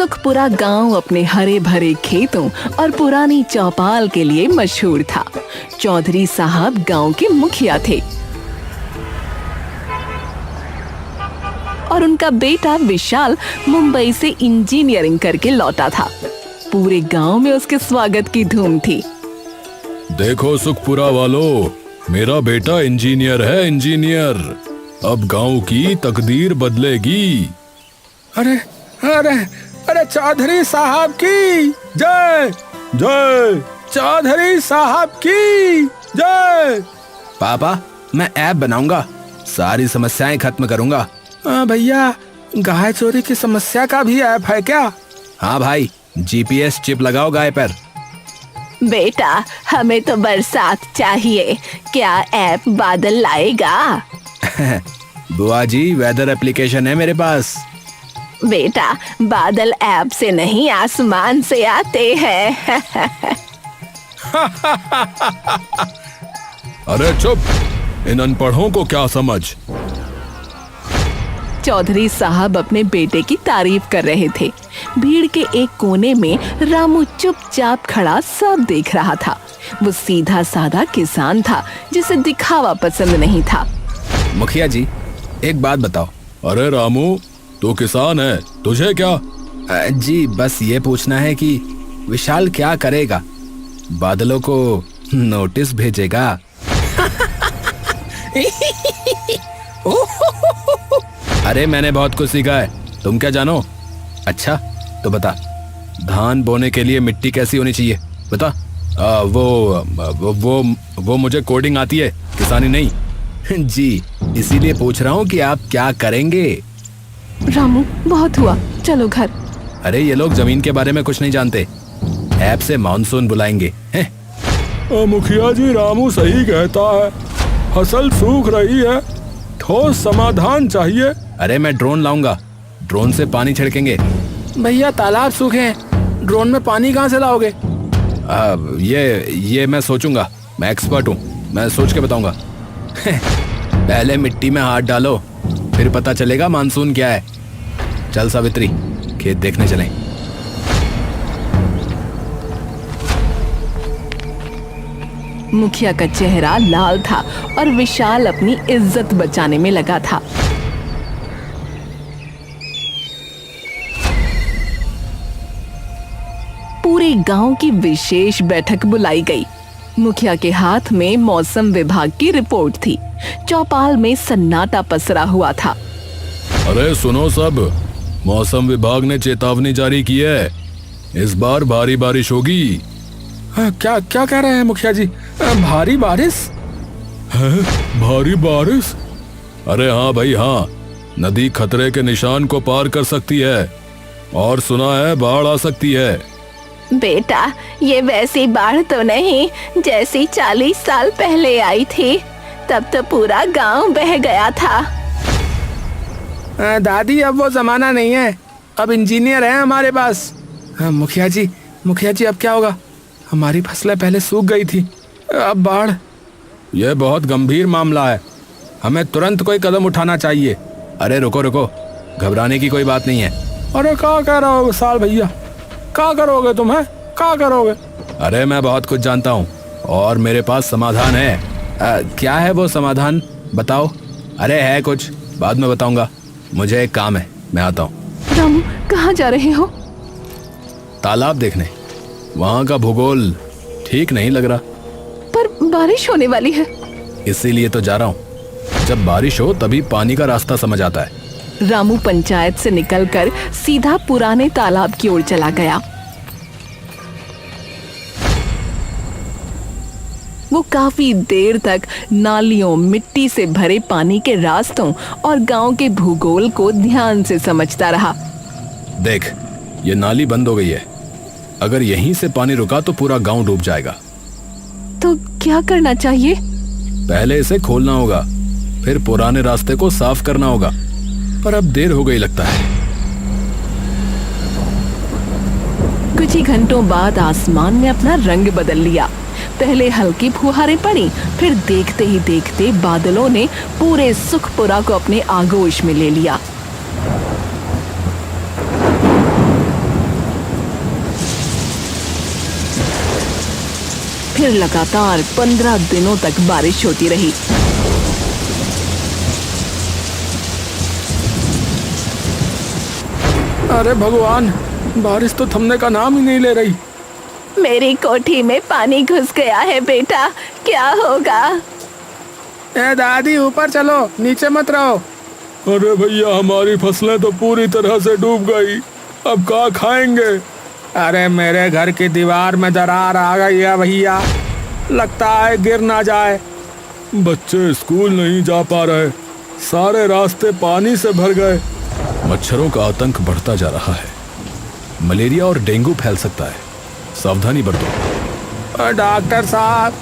सुखपुरा गांव अपने हरे भरे खेतों और पुरानी चौपाल के लिए मशहूर था। चौधरी साहब गांव के मुखिया थे और उनका बेटा विशाल मुंबई से इंजीनियरिंग करके लौटा था। पूरे गांव में उसके स्वागत की धूम थी। देखो सुखपुरा वालों, मेरा बेटा इंजीनियर है, इंजीनियर। अब गांव की तकदीर बदलेगी। अरे अरे अरे चौधरी साहब की जय जय, चौधरी साहब की जय। पापा, मैं ऐप बनाऊंगा, सारी समस्याएं खत्म करूंगा। भैया, गाय चोरी की समस्या का भी ऐप है क्या? हाँ भाई, जीपीएस चिप लगाओ गाय पर। बेटा, हमें तो बरसात चाहिए, क्या ऐप बादल लाएगा? बुआ जी, वेदर एप्लीकेशन है मेरे पास। बेटा, बादल ऐप से नहीं, आसमान से आते हैं। अरे चुप, इन अनपढ़ों को क्या समझ। चौधरी साहब अपने बेटे की तारीफ कर रहे थे। भीड़ के एक कोने में रामू चुपचाप खड़ा सब देख रहा था। वो सीधा साधा किसान था जिसे दिखावा पसंद नहीं था। मुखिया जी, एक बात बताओ। अरे रामू, तू किसान है, तुझे क्या? जी, बस ये पूछना है कि विशाल क्या करेगा? बादलों को नोटिस भेजेगा? अरे मैंने बहुत कुछ सीखा है, तुम क्या जानो? अच्छा तो बता, धान बोने के लिए मिट्टी कैसी होनी चाहिए बता। वो मुझे कोडिंग आती है, किसानी नहीं। जी, इसीलिए पूछ रहा हूँ कि आप क्या करेंगे। रामू, बहुत हुआ, चलो घर। अरे ये लोग जमीन के बारे में कुछ नहीं जानते, ऐप से मानसून बुलाएंगे हैं? मुखिया जी, रामू सही कहता है, फसल सूख रही है, ठोस समाधान चाहिए। अरे मैं ड्रोन लाऊंगा, ड्रोन से पानी छिड़केंगे। भैया, तालाब सूखे हैं, ड्रोन में पानी कहाँ से लाओगे? ये मैं सोचूंगा, मैं एक्सपर्ट हूँ, मैं सोच के बताऊंगा। पहले मिट्टी में हाथ डालो, फिर पता चलेगा मानसून क्या है। चल सावित्री, खेत देखने चलें। मुखिया का चेहरा लाल था और विशाल अपनी इज्जत बचाने में लगा था। पूरे गांव की विशेष बैठक बुलाई गई। मुखिया के हाथ में मौसम विभाग की रिपोर्ट थी। चौपाल में सन्नाटा पसरा हुआ था। अरे सुनो सब, मौसम विभाग ने चेतावनी जारी की है, इस बार भारी बारिश होगी। क्या क्या कह रहे हैं मुखिया जी? भारी बारिश है? भारी बारिश? अरे हाँ भाई हाँ, नदी खतरे के निशान को पार कर सकती है और सुना है बाढ़ आ सकती है। बेटा, ये वैसी बाढ़ तो नहीं जैसी 40 साल पहले आई थी, तब तो पूरा गांव बह गया था। दादी, अब वो जमाना नहीं है, अब इंजीनियर है हमारे पास। मुखिया जी अब क्या होगा? हमारी फसलें पहले सूख गई थी, अब बाढ़। यह बहुत गंभीर मामला है, हमें तुरंत कोई कदम उठाना चाहिए। अरे रुको रुको, घबराने की कोई बात नहीं है। अरे क्या कह रहे हो विशाल भैया, क्या करोगे तुम? है क्या करोगे? अरे मैं बहुत कुछ जानता हूँ और मेरे पास समाधान है। क्या है वो समाधान, बताओ। अरे है कुछ, बाद में बताऊंगा, मुझे एक काम है, मैं आता हूँ। रामू, कहाँ जा रहे हो? तालाब देखने, वहाँ का भूगोल ठीक नहीं लग रहा। पर बारिश होने वाली है। इसीलिए तो जा रहा हूँ, जब बारिश हो तभी पानी का रास्ता समझ आता है। रामू पंचायत से निकलकर सीधा पुराने तालाब की ओर चला गया। वो काफी देर तक नालियों, मिट्टी से भरे पानी के रास्तों और गांव के भूगोल को ध्यान से समझता रहा। देख, ये नाली बंद हो गई है, अगर यहीं से पानी रुका तो पूरा गांव डूब जाएगा। तो क्या करना चाहिए? पहले इसे खोलना होगा, फिर पुराने रास्ते को साफ करना होगा, पर अब देर हो गई लगता है। कुछ ही घंटों बाद आसमान ने अपना रंग बदल लिया। पहले हल्की फुहारें पड़ी, फिर देखते ही देखते बादलों ने पूरे सुखपुरा को अपने आगोश में ले लिया। फिर लगातार 15 दिनों तक बारिश होती रही। अरे भगवान, बारिश तो थमने का नाम ही नहीं ले रही। मेरी कोठी में पानी घुस गया है बेटा, क्या होगा? ए दादी, ऊपर चलो, नीचे मत रहो। अरे भैया, हमारी फसलें तो पूरी तरह से डूब गई, अब क्या खाएंगे? अरे मेरे घर की दीवार में दरार आ गई है भैया, लगता है गिर ना जाए। बच्चे स्कूल नहीं जा पा रहे, सारे रास्ते पानी से भर गए। मच्छरों का आतंक बढ़ता जा रहा है, मलेरिया और डेंगू फैल सकता है, सावधानी बरतो। डॉक्टर साहब,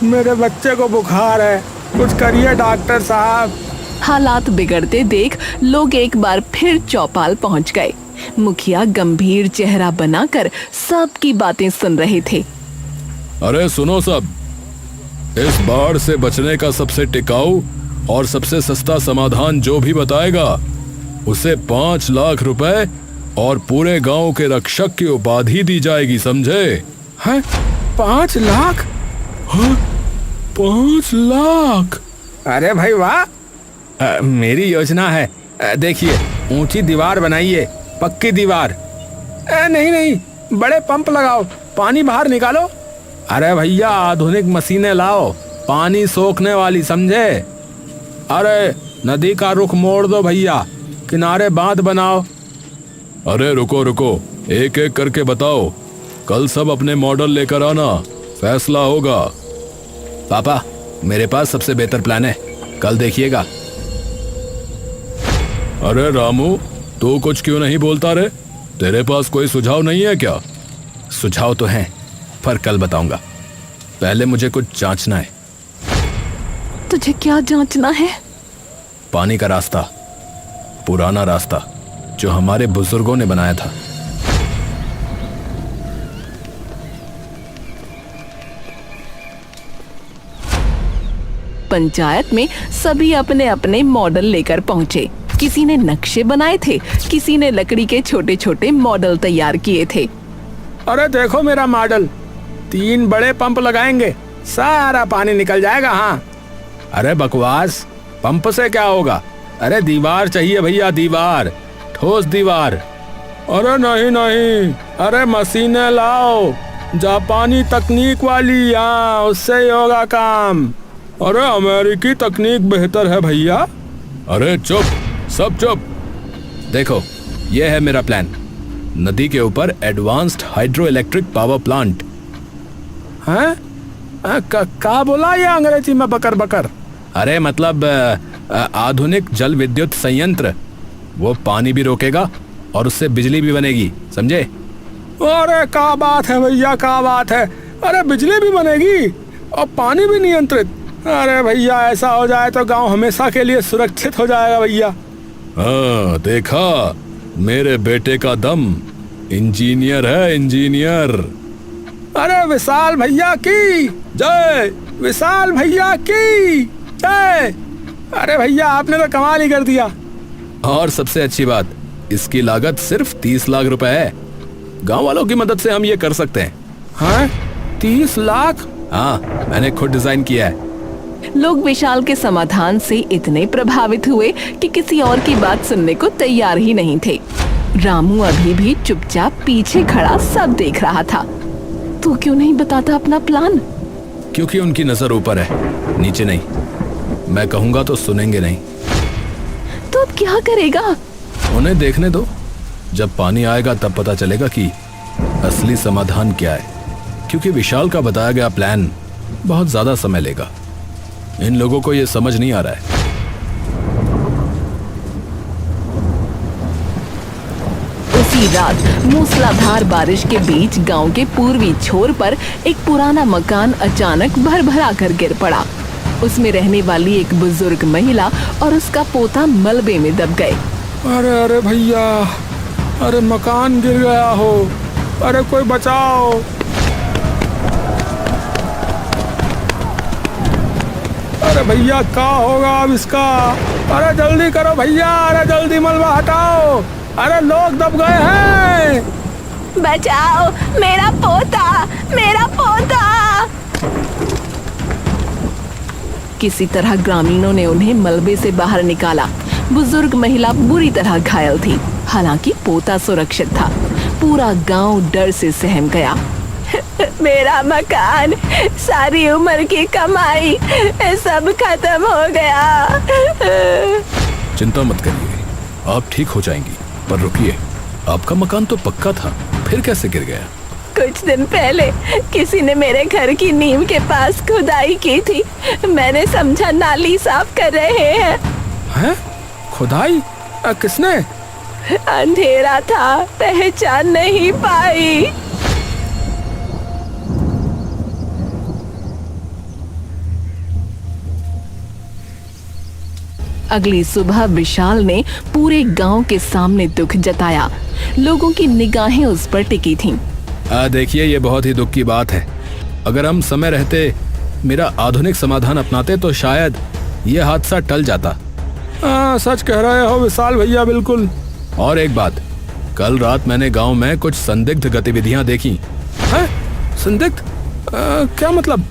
मेरे बच्चे को बुखार है, कुछ करिए डॉक्टर साहब। हालात बिगड़ते देख लोग एक बार फिर चौपाल पहुंच गए। मुखिया गंभीर चेहरा बनाकर सबकी बातें सुन रहे थे। अरे सुनो सब, इस बाढ़ से बचने का सबसे टिकाऊ और सबसे सस्ता समाधान जो भी बताएगा उसे 5 लाख रुपए और पूरे गांव के रक्षक की उपाधि दी जाएगी, समझे? हैं? 5 लाख? हाँ, 5 लाख? अरे भाई वाह, मेरी योजना है। देखिए, ऊंची दीवार बनाइए, पक्की दीवार। नहीं नहीं, बड़े पंप लगाओ, पानी बाहर निकालो। अरे भैया, आधुनिक मशीनें लाओ, पानी सोखने वाली, समझे? अरे नदी का रुख मोड़ दो भैया, किनारे बांध बनाओ। अरे रुको रुको, एक एक करके बताओ, कल सब अपने मॉडल लेकर आना, फैसला होगा। पापा, मेरे पास सबसे बेहतर प्लान है, कल देखिएगा। अरे रामू, तू कुछ क्यों नहीं बोलता रे? तेरे पास कोई सुझाव नहीं है क्या? सुझाव तो हैं, पर कल बताऊंगा, पहले मुझे कुछ जांचना है। तुझे क्या जांचना है? पानी का रास्ता, पुराना रास्ता जो हमारे बुजुर्गों ने बनाया था। पंचायत में सभी अपने अपने मॉडल लेकर पहुंचे। किसी ने नक्शे बनाए थे, किसी ने लकड़ी के छोटे छोटे मॉडल तैयार किए थे। अरे देखो मेरा मॉडल, 3 बड़े पंप लगाएंगे, सारा पानी निकल जाएगा। हाँ। अरे बकवास, पंप से क्या होगा? अरे दीवार चाहिए भैया, दीवार, ठोस दीवार। अरे नहीं नहीं, अरे मशीनें लाओ, जापानी तकनीक वाली, हाँ, उससे ही होगा काम। अरे अमेरिकी तकनीक बेहतर है भैया। अरे चुप, सब चुप। देखो, यह है मेरा प्लान, नदी के ऊपर advanced hydro electric power plant. हैं? क्या बोला ये अंग्रेजी में बकर बकर? अरे मतलब आधुनिक जल विद्युत संयंत्र, वो पानी भी रोकेगा और उससे बिजली भी बनेगी, समझे? अरे क्या बात है भैया, क्या बात है। अरे बिजली भी बनेगी और पानी भी नियंत्रित। अरे भैया, ऐसा हो जाए तो गांव हमेशा के लिए सुरक्षित हो जाएगा भैया। हाँ, देखा मेरे बेटे का दम, इंजीनियर है, इंजीनियर। अरे विशाल भैया की जय, विशाल भैया की जय। अरे भैया, आपने तो कमाल ही कर दिया। और सबसे अच्छी बात, इसकी लागत सिर्फ 30 लाख रुपए है। गांव वालों की मदद से हम ये कर सकते हैं। हाँ, 30 लाख? हाँ, मैंने खुद डिजाइन किया है। लोग विशाल के समाधान से इतने प्रभावित हुए कि किसी और की बात सुनने को तैयार ही नहीं थे। रामू अभी भी चुपचाप पीछे खड़ा सब देख रहा था। तू क्यों नहीं बताता अपना प्लान? क्योंकि उनकी नजर ऊपर है, नीचे नहीं। मैं कहूंगा तो सुनेंगे नहीं। तो अब क्या करेगा? उन्हें देखने दो, जब पानी आएगा तब पता चलेगा कि असली समाधान क्या है। क्योंकि विशाल का बताया गया प्लान बहुत ज्यादा समय लेगा, इन लोगों को यह समझ नहीं आ रहा है। उसी रात मूसलाधार बारिश के बीच गांव के पूर्वी छोर पर एक पुराना मकान अचानक भरभरा कर गिर पड़ा। उसमें रहने वाली एक बुजुर्ग महिला और उसका पोता मलबे में दब गए। अरे अरे भैया, अरे मकान गिर गया हो, अरे कोई बचाओ। अरे भैया, क्या होगा अब इसका? अरे जल्दी करो भैया, अरे जल्दी मलबा हटाओ, अरे लोग दब गए हैं। बचाओ, मेरा पोता, मेरा पोता। किसी तरह ग्रामीणों ने उन्हें मलबे से बाहर निकाला। बुजुर्ग महिला बुरी तरह घायल थी, हालांकि पोता सुरक्षित था। पूरा गांव डर से सहम गया। मेरा मकान, सारी उम्र की कमाई, सब खत्म हो गया। चिंता मत करिए, आप ठीक हो जाएंगी। पर रुकिए, आपका मकान तो पक्का था, फिर कैसे गिर गया? कुछ दिन पहले किसी ने मेरे घर की नींव के पास खुदाई की थी। मैंने समझा नाली साफ कर रहे हैं। खुदाई? किसने? अंधेरा था, पहचान नहीं पाई। अगली सुबह विशाल ने पूरे गांव के सामने दुख जताया। लोगों की निगाहें उस पर टिकी थीं। देखिए, ये बहुत ही दुख की बात है। अगर हम समय रहते मेरा आधुनिक समाधान अपनाते तो शायद ये हादसा टल जाता। सच कह रहे हो विशाल भैया, बिल्कुल। और एक बात, कल रात मैंने गांव में कुछ संदिग्ध गतिविधियां देखी। हैं? संदिग्ध? क्या मतलब?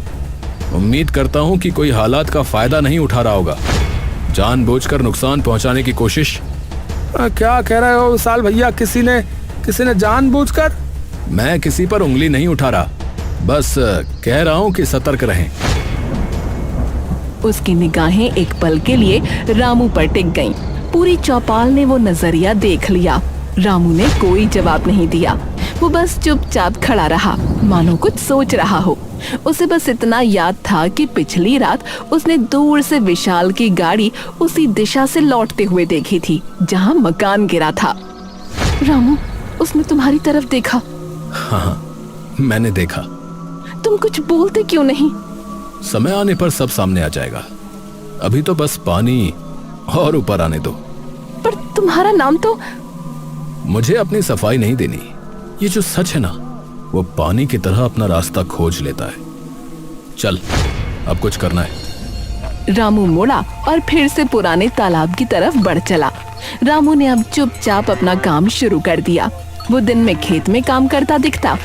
उम्मीद करता हूं कि कोई हालात का फायदा नहीं उठा रहा होगा, जानबूझकर नुकसान पहुंचाने की कोशिश। क्या कह रहे हो विशाल भैया? किसी ने जानबूझकर? मैं किसी पर उंगली नहीं उठा रहा, बस कह रहा हूं कि सतर्क रहें। उसकी निगाहें एक पल के लिए रामू पर टिक गईं। पूरी चौपाल ने वो नजरिया देख लिया। रामू ने कोई जवाब नहीं दिया। वो बस चुपचाप खड़ा रहा, मानो कुछ सोच रहा हो। उसे बस इतना याद था कि पिछली रात उसने दूर से विशाल की गाड़ी उसी दिशा से लौटते हुए देखी थी जहां मकान गिरा था। रामू, उसने तुम्हारी तरफ देखा। हाँ, मैंने देखा। तुम कुछ बोलते क्यों नहीं? समय आने पर सब सामने आ जाएगा, अभी तो बस पानी और ऊपर आने दो। पर तुम्हारा नाम तो। मुझे अपनी सफाई नहीं देनी। ये जो सच है ना, वो पानी की तरह अपना रास्ता खोज लेता है। चल, अब कुछ करना है। रामू मुड़ा और फिर से पुराने तालाब की तरफ बढ़ चला। रामू ने अब चुपचाप अपना काम शुरू कर दिया। वो दिन में खेत में काम करता दिखता,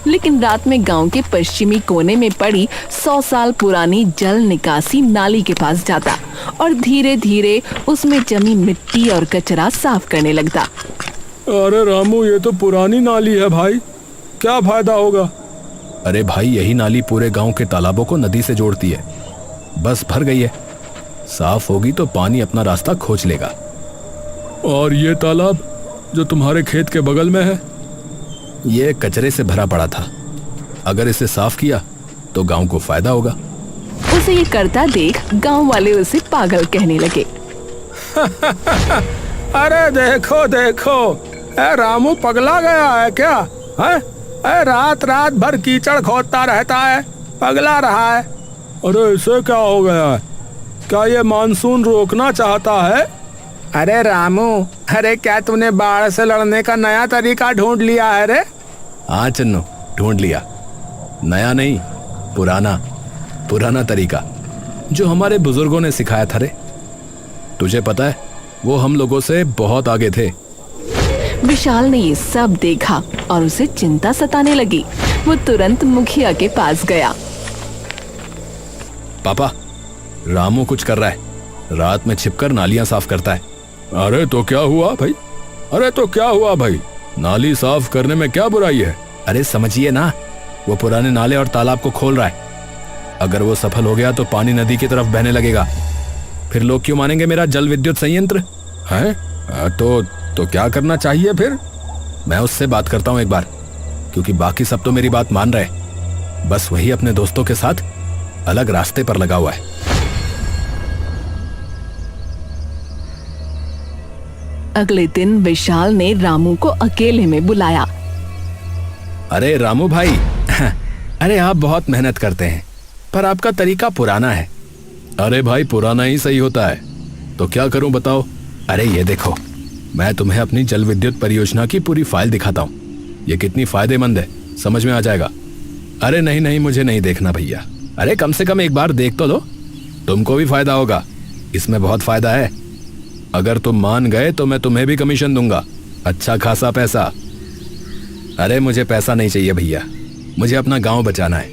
लेकिन रात में गांव के पश्चिमी कोने में पड़ी 100 साल पुरानी जल निकासी नाली के पास जाता और धीरे धीरे उसमें जमी मिट्टी और कचरा साफ करने लगता। अरे रामू, ये तो पुरानी नाली है भाई, क्या फायदा होगा? अरे भाई, यही नाली पूरे गांव के तालाबों को नदी से जोड़ती है। बस भर गई है, साफ होगी तो पानी अपना रास्ता खोज लेगा। और ये तालाब जो तुम्हारे खेत के बगल में है? ये कचरे से भरा पड़ा था, अगर इसे साफ किया तो गांव को फायदा होगा। उसे ये करता देख गांव वाले उसे पागल कहने लगे। अरे देखो देखो, रामू पगला गया है क्या? है? रात रात भर कीचड़ खोदता रहता है, पगला रहा है। अरे इसे क्या हो गया है? क्या ये मानसून रोकना चाहता है? अरे रामू, अरे क्या तूने बाढ़ से लड़ने का नया तरीका ढूंढ लिया है रे? हाँ चन्नू, ढूंढ लिया। नया नहीं, पुराना तरीका जो हमारे बुजुर्गों ने सिखाया था रे। तुझे पता है, वो हम लोगों से बहुत आगे थे। विशाल ने ये सब देखा और उसे चिंता सताने लगी। वो तुरंत मुखिया के पास गया। पापा, रामू कुछ कर रहा है, रात में छिपकर नालियां साफ करता है। अरे तो क्या हुआ भाई? अरे तो क्या हुआ भाई? नाली साफ करने में क्या बुराई है? अरे समझिए ना, वो पुराने नाले और तालाब को खोल रहा है। अगर वो सफल हो गया तो पानी नदी की तरफ बहने लगेगा। फिर लोग क्यों मानेंगे मेरा जल विद्युत संयंत्र है? तो क्या करना चाहिए फिर? मैं उससे बात करता हूँ एक बार, क्योंकि बाकी सब तो मेरी बात मान रहे। बस वही अपने दोस्तों के साथ अलग रास्ते पर लगा हुआ है। अगले दिन विशाल ने रामू को अकेले में बुलाया। अरे रामू भाई, अरे आप बहुत मेहनत करते हैं, पर आपका तरीका पुराना है। अरे भाई, पुराना ही सही होता है, तो क्या करूं बताओ? अरे ये देखो, मैं तुम्हें अपनी जल विद्युत परियोजना की पूरी फाइल दिखाता हूँ। ये कितनी फायदेमंद है, समझ में आ जाएगा। अरे नहीं, मुझे नहीं देखना भैया। अरे कम से कम एक बार देख तो लो, तुमको भी फायदा होगा। इसमें बहुत फायदा है। अगर तुम मान गए तो मैं तुम्हें भी कमीशन दूंगा, अच्छा खासा पैसा। अरे मुझे पैसा नहीं चाहिए भैया, मुझे अपना गांव बचाना है।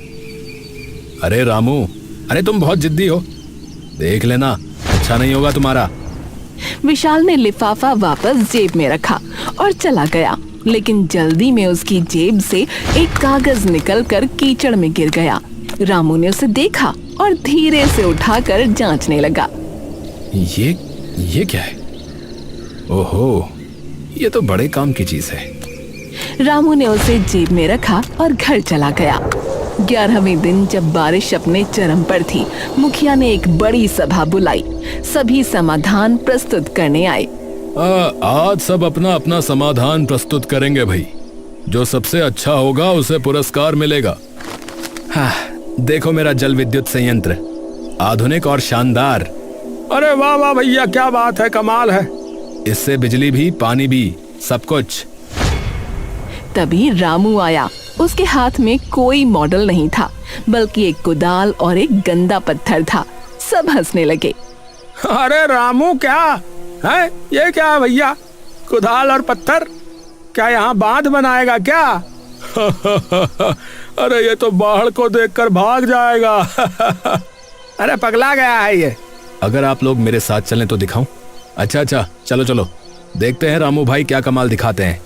अरे रामू, अरे तुम बहुत जिद्दी हो, देख लेना अच्छा नहीं होगा तुम्हारा। विशाल ने लिफाफा वापस जेब में रखा और चला गया, लेकिन जल्दी में उसकी जेब से एक कागज निकलकर कीचड़ में गिर गया। रामू ने उसे देखा और धीरे से उठाकर जांचने लगा। ये क्या है? ओहो, ये तो बड़े काम की चीज है। रामू ने उसे जेब में रखा और घर चला गया। 11वें दिन जब बारिश अपने चरम पर थी, मुखिया ने एक बड़ी सभा बुलाई। सभी समाधान प्रस्तुत करने आए। आज सब अपना अपना समाधान प्रस्तुत करेंगे भाई। जो सबसे अच्छा होगा उसे पुरस्कार मिलेगा। हाँ, देखो मेरा जल विद्युत संयंत्र, आधुनिक और शानदार। अरे वाह वाह भैया, क्या बात है, कमाल है। इससे बिजली भी, पानी भी, सब कुछ। तभी रामू आया। उसके हाथ में कोई मॉडल नहीं था, बल्कि एक कुदाल और एक गंदा पत्थर था। सब हंसने लगे। अरे रामू, क्या है ये? क्या है भैया? कुदाल और पत्थर? क्या यहाँ बांध बनाएगा क्या? अरे ये तो बाढ़ को देखकर भाग जाएगा। अरे पगला गया है ये। अगर आप लोग मेरे साथ चलें तो दिखाऊं? अच्छा, चलो चलो, देखते हैं रामू भाई क्या कमाल दिखाते हैं।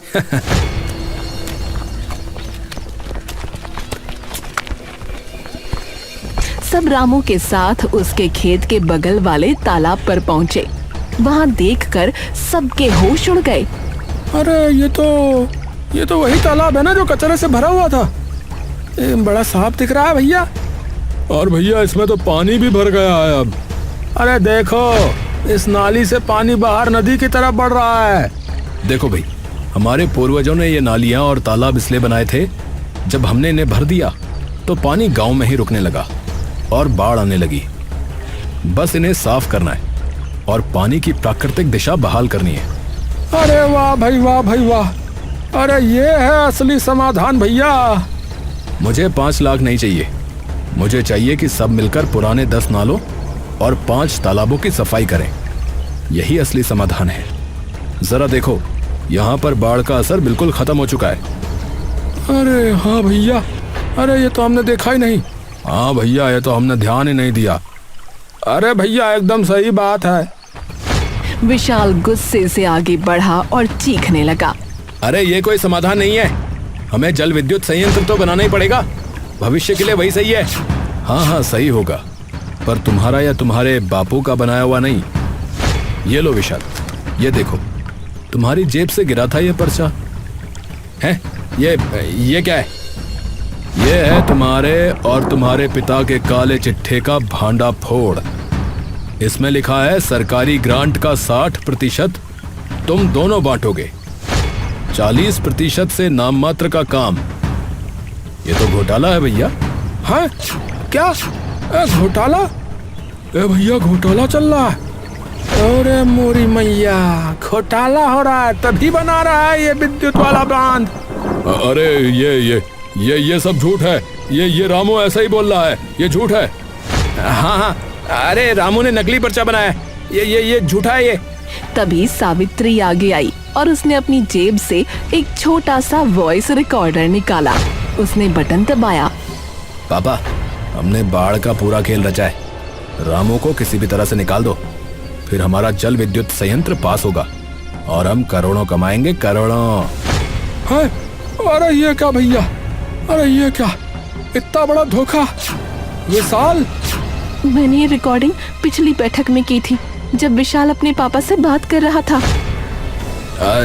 सब रामू के साथ उसके खेत के बगल वाले तालाब पर पहुंचे। वहां देखकर सबके होश उड़ गए। अरे ये तो वही तालाब है ना जो कचरे से भरा हुआ था। बड़ा साफ दिख रहा है भैया। और भैया इसमें तो पानी भी भर गया है अब। अरे देखो, इस नाली से पानी बाहर नदी की तरफ बढ़ रहा है। देखो भाई, हमारे पूर्वजों ने ये नालियां और तालाब इसलिए बनाए थे, जब हमने इन्हें भर दिया तो पानी गांव में ही रुकने लगा और बाढ़ आने लगी। बस इन्हें साफ करना है और पानी की प्राकृतिक दिशा बहाल करनी है। अरे वाह भाई, वाह भाई वाह। अरे ये है असली समाधान भैया। मुझे 5 लाख नहीं चाहिए, मुझे चाहिए कि सब मिलकर पुराने 10 नालों और 5 तालाबों की सफाई करें। यही असली समाधान है। जरा देखो, यहाँ पर बाढ़ का असर बिल्कुल खत्म हो चुका है। अरे हाँ भैया, अरे ये तो हमने देखा ही नहीं। हाँ भैया, ये तो हमने ध्यान ही नहीं दिया। अरे भैया एकदम सही बात है। विशाल गुस्से से आगे बढ़ा और चीखने लगा। अरे ये कोई समाधान नहीं है, हमें जल विद्युत संयंत्र तो बनाना ही पड़ेगा। भविष्य के लिए वही सही है। हाँ सही होगा, पर तुम्हारा या तुम्हारे बापू का बनाया हुआ नहीं। ये लो विशाल, ये देखो, तुम्हारी जेब से गिरा था ये पर्चा है। ये क्या है? ये है तुम्हारे और तुम्हारे पिता के काले चिट्ठे का भांडा फोड़। इसमें लिखा है सरकारी ग्रांट का 60% तुम दोनों बांटोगे, 40% से नाम मात्र का काम। ये तो घोटाला है भैया। है क्या? घोटाला? भैया घोटाला चल रहा है। अरे मोरी मैया, घोटाला हो रहा है, तभी बना रहा है ये विद्युत वाला बांध। अरे ये सब झूठ है। ये रामू ऐसा ही बोल रहा है, ये झूठ है। हाँ, अरे रामू ने नकली पर्चा बनाया है, ये झूठा है ये। तभी सावित्री आगे आई और उसने अपनी जेब से एक छोटा सा वॉइस रिकॉर्डर निकाला। उसने बटन दबाया। पापा, हमने बाढ़ का पूरा खेल रचा है। रामू को किसी भी तरह से निकाल दो, फिर हमारा जल विद्युत संयंत्र पास होगा और हम करोड़ों कमाएंगे, करोड़ों। है? अरे ये क्या भैया, अरे ये क्या, इतना बड़ा धोखा। विशाल, मैंने ये रिकॉर्डिंग पिछली बैठक में की थी, जब विशाल अपने पापा से बात कर रहा था।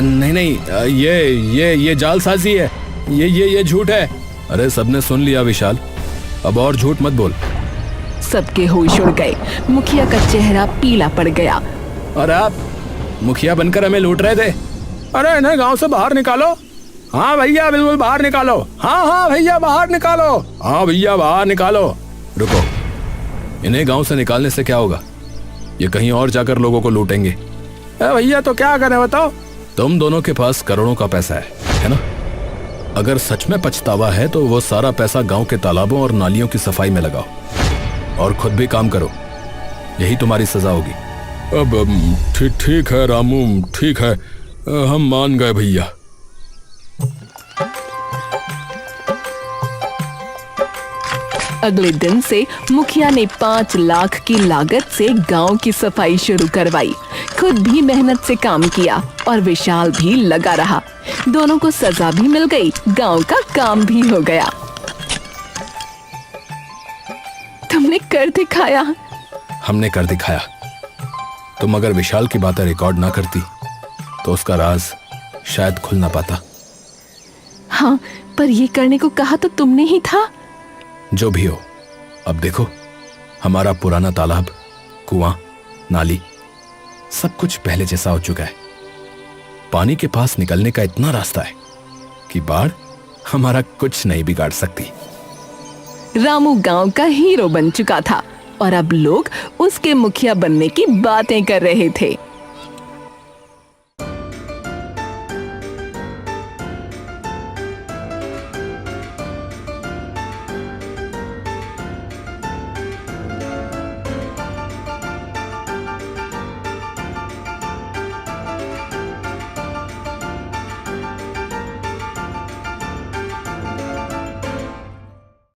नहीं, ये जालसाजी है, ये झूठ है। अरे सबने सुन लिया विशाल, अब और झूठ मत बोल। सबके होश उड़ गए। मुखिया का चेहरा पीला पड़ गया। और आप मुखिया बनकर हमें लूट रहे थे। अरे इन्हें गांव से बाहर निकालो। हाँ भैया, बिल्कुल बाहर निकालो। हाँ भैया, बाहर निकालो। हाँ भैया, बाहर निकालो। रुको, इन्हें गांव से निकालने से क्या होगा? ये कहीं और जाकर लोगों को लूटेंगे। भैया तो क्या करें बताओ? तुम दोनों के पास करोड़ों का पैसा है ना? अगर सच में पछतावा है तो वो सारा पैसा गांव के तालाबों और नालियों की सफाई में लगाओ और खुद भी काम करो। यही तुम्हारी सजा होगी। अब ठीक है रामू, ठीक है, हम मान गए भैया। अगले दिन से मुखिया ने 5 लाख की लागत से गांव की सफाई शुरू करवाई। खुद भी मेहनत से काम किया और विशाल भी लगा रहा। दोनों को सजा भी मिल गई, गांव का काम भी हो गया। तुमने कर दिखाया। हमने कर दिखाया। तुम अगर विशाल की बातें रिकॉर्ड ना करती तो उसका राज शायद खुल ना पाता। हाँ, पर ये करने को कहा तो तुमने ही था। जो भी हो, अब देखो, हमारा पुराना तालाब, कुआं, नाली सब कुछ पहले जैसा हो चुका है। पानी के पास निकलने का इतना रास्ता है कि बाढ़ हमारा कुछ नहीं बिगाड़ सकती। रामू गांव का हीरो बन चुका था और अब लोग उसके मुखिया बनने की बातें कर रहे थे।